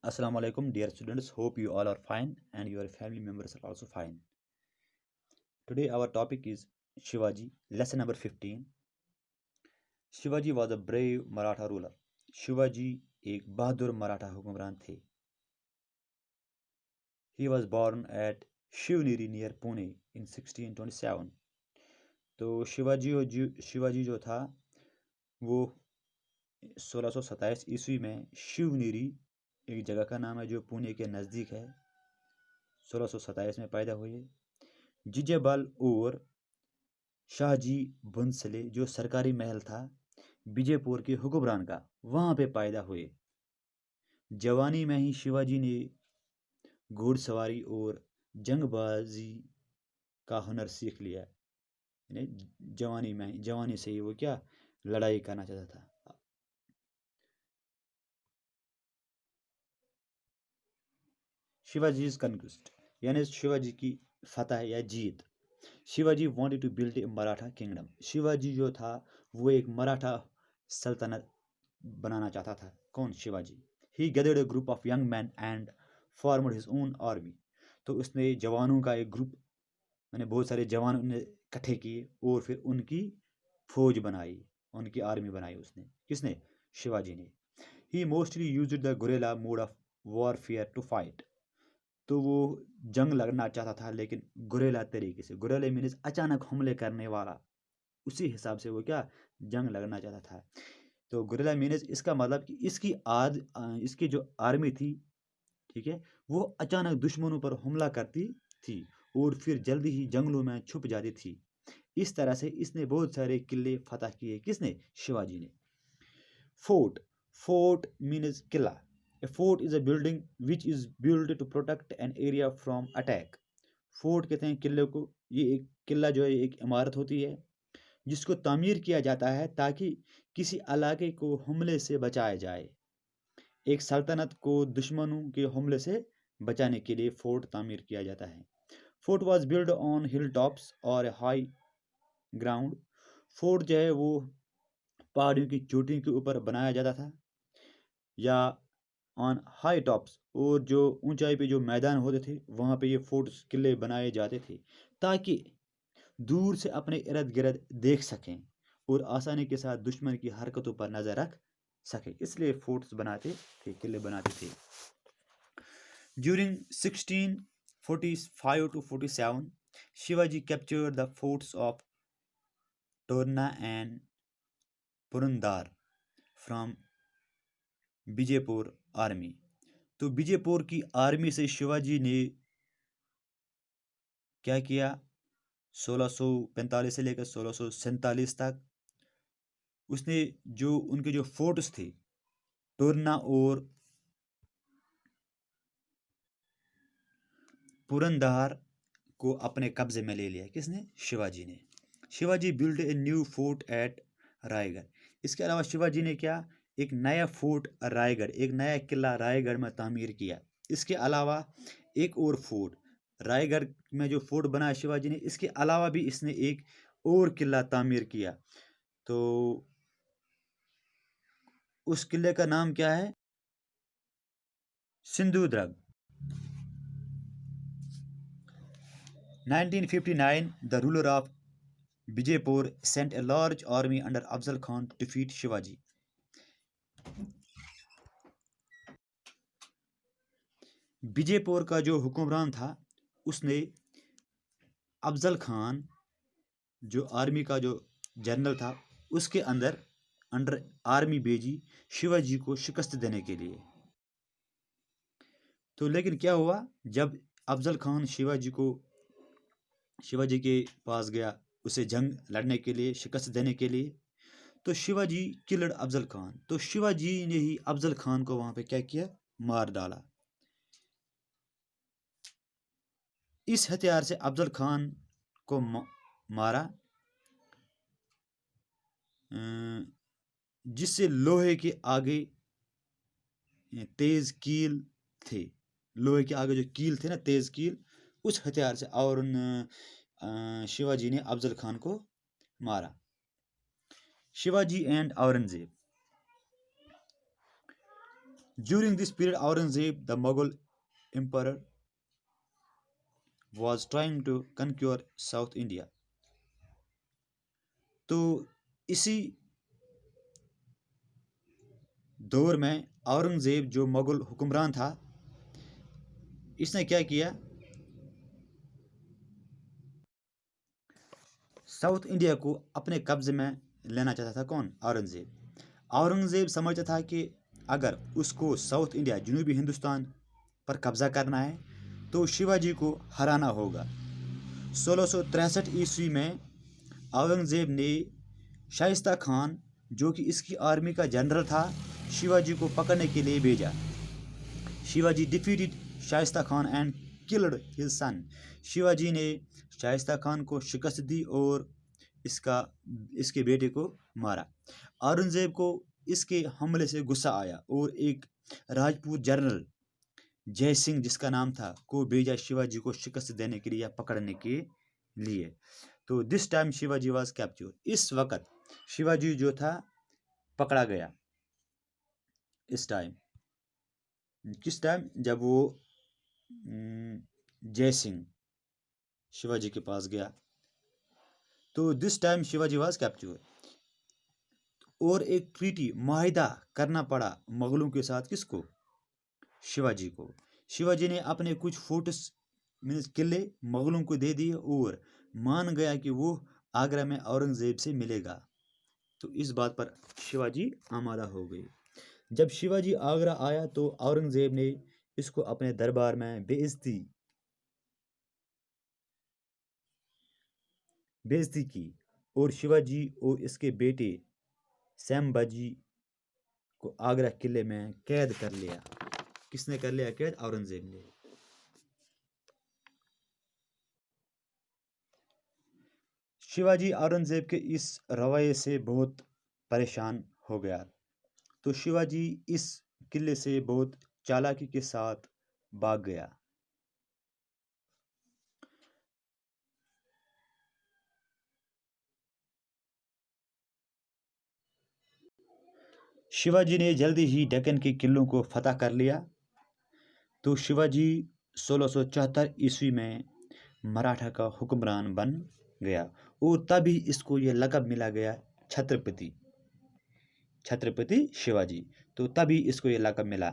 Assalamu alaikum, dear students. Hope you all are fine and your family members are also fine. Today, our topic is Shivaji, lesson number 15. Shivaji was a brave Maratha ruler. Shivaji एक बहादुर मराठा हुक्मरान थे. He was born at Shivneri near Pune in 1627. तो शिवाजी जो था वो 1627 ईस्वी में शिवनेरी एक जगह का नाम है जो पुणे के नज़दीक है. 1627 में पैदा हुए. जिजेबल और शाहजी भोंसले जो सरकारी महल था विजयपुर के हुक्मरान का वहाँ पे पैदा हुए. जवानी में ही शिवाजी ने घुड़सवारी और जंगबाजी का हुनर सीख लिया. यानी जवानी से ही वो क्या लड़ाई करना चाहता था. शिवाजी इज कन्क्विस्ट यानी शिवाजी की फतह या जीत. Shivaji wanted to build a Maratha kingdom. Shivaji जो था वो एक मराठा सल्तनत बनाना चाहता था. कौन? Shivaji. He gathered a group of young man and formed his own army. तो उसने जवानों का एक ग्रुप मैंने बहुत सारे जवान उन्हें इकट्ठे किए और फिर उनकी फौज बनाई, उनकी आर्मी बनाई. उसने किसने? शिवाजी ने. He mostly used the guerrilla mode of warfare to fight. तो वो जंग लड़ना चाहता था लेकिन गुरेला तरीके से. गुरेला मीन्स अचानक हमले करने वाला. उसी हिसाब से वो क्या जंग लड़ना चाहता था. तो गुरेला मीन्स इसका मतलब कि इसकी जो आर्मी थी, ठीक है, वो अचानक दुश्मनों पर हमला करती थी और फिर जल्दी ही जंगलों में छुप जाती थी. इस तरह से इसने बहुत सारे किले फतह किए. किसने? शिवाजी ने. Fort. Fort means Qila. A fort is a building which is built to protect an area from attack. Fort कहते हैं किले को. ये एक किला जो है एक इमारत होती है जिसको तामीर किया जाता है ताकि किसी इलाके को हमले से बचाया जाए. एक सल्तनत को दुश्मनों के हमले से बचाने के लिए फोर्ट तामीर किया जाता है. Fort was build on hill tops और हाई ग्राउंड. फोर्ट जो है वो पहाड़ियों की चोटी के ऊपर बनाया जाता था या ऑन हाई टॉप्स, और जो ऊंचाई पे जो मैदान होते थे वहाँ पे ये फोर्ट्स किले बनाए जाते थे ताकि दूर से अपने इर्द गिर्द देख सकें और आसानी के साथ दुश्मन की हरकतों पर नज़र रख सकें. इसलिए फोर्ट्स बनाते थे, किले बनाते थे. During 1645 to 47 Shivaji captured the forts of Torna and Purandar from Vijayapur army. तो विजयपुर की आर्मी से शिवाजी ने क्या किया? 1645 से लेकर 1647 तक उसने जो उनके जो फोर्ट्स थे टोरना और पुरंदर को अपने कब्जे में ले लिया. किसने? शिवाजी ने. Shivaji build a new fort eight Raigarh. इसके अलावा शिवाजी ने क्या एक नया फोर्ट रायगढ़, एक नया किला रायगढ़ में तामीर किया. इसके अलावा एक और फोर्ट रायगढ़ में जो फोर्ट बनाया शिवाजी ने, इसके अलावा भी इसने एक और किला तामीर किया. तो उस किले का नाम क्या है? Sindhudurg. 1959 the ruler of Bijapur sent a large army under Afzal Khan to defeat Shivaji. Vijaypur का जो हुक्मरान था उसने अफजल खान जो आर्मी का जो जनरल था उसके अंडर आर्मी भेजी शिवाजी को शिकस्त देने के लिए. तो लेकिन क्या हुआ जब अफजल खान शिवाजी के पास गया उसे जंग लड़ने के लिए, शिकस्त देने के लिए, तो शिवाजी किल्ड अफजल खान. तो शिवाजी ने ही अफजल खान को वहां पे क्या किया? मार डाला. इस हथियार से अफजल खान को मारा जिससे लोहे के आगे तेज कील थे. लोहे के आगे जो कील थे ना, तेज कील, उस हथियार से और शिवाजी ने अफजल खान को मारा. Shivaji and Aurangzeb. During this period, Aurangzeb, the Mughal emperor, was trying to conquer South India. तो इसी दौर में औरंगज़ेब जो मुगल हुक्मरान था, इसने क्या किया, साउथ इंडिया को अपने कब्जे में लेना चाहता था। कौन? औरंगज़ेब। औरंगज़ेब समझता था कि अगर उसको साउथ इंडिया, जनूबी हिंदुस्तान पर कब्जा करना है तो शिवाजी को हराना होगा। 1663 ईस्वी में औरंगज़ेब ने शाइस्ता खान, जो कि इसकी आर्मी का जनरल था, शिवाजी को पकड़ने के लिए भेजा। Shivaji defeated Shaista Khan and killed his son. Shivaji ने शाइस्ता खान को शिकस्त दी और इसके बेटे को मारा। औरंगज़ेब को इसके हमले से गुस्सा आया और एक राजपूत जनरल जय सिंह, जिसका नाम था, को भेजा शिवाजी को शिकस्त देने के लिए या पकड़ने के लिए। तो this time Shivaji was captured. इस वक्त शिवाजी जो था पकड़ा गया। इस टाइम, किस टाइम? जब वो जय सिंह शिवाजी के पास गया। तो this time Shivaji was captured और एक ट्रीटी, माहिदा करना पड़ा मुगलों के साथ। किसको? शिवाजी को। शिवाजी ने अपने कुछ फोर्ट्स मीन्स किले मुगलों को दे दिए और मान गया कि वो आगरा में औरंगज़ेब से मिलेगा। तो इस बात पर शिवाजी आमादा हो गए। जब शिवाजी आगरा आया तो औरंगज़ेब ने इसको अपने दरबार में बेइज्जती की और शिवाजी और इसके बेटे संभाजी को आगरा किले में कैद कर लिया। किसने कर लिया कैद? औरंगज़ेब ने। शिवाजी औरंगज़ेब के इस रवैये से बहुत परेशान हो गया। तो शिवाजी इस किले से बहुत चालाकी के साथ भाग गया। शिवाजी ने जल्दी ही डेक्कन के किलों को फतह कर लिया। तो शिवाजी 1674 ईस्वी में मराठा का हुक्मरान बन गया और तभी इसको ये लक़ब मिला गया छत्रपति शिवाजी। तो तभी इसको ये लक़ब मिला।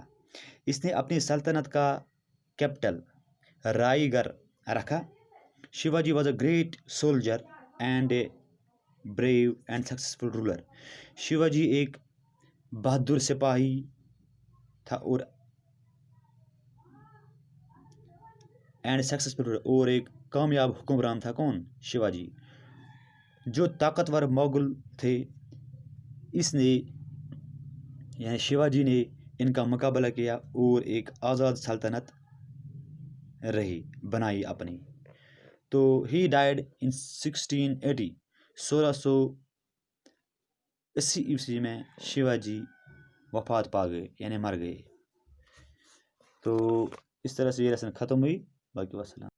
इसने अपनी सल्तनत का कैपिटल रायगढ़ रखा। Shivaji was a great soldier and a brave and successful ruler. Shivaji एक बहादुर सिपाही था और एक कामयाब हुक्मरान था। कौन? शिवाजी। जो ताकतवर मुगल थे, इसने यानी शिवाजी ने इनका मुकाबला किया और एक आज़ाद सल्तनत बनाई अपनी। तो ही डाइड इन 1680। 1680 ईस्वी में शिवाजी वफात पा गए यानी मर गए। तो इस तरह से ये लेसन ख़त्म हुई। बाकी वसलाम।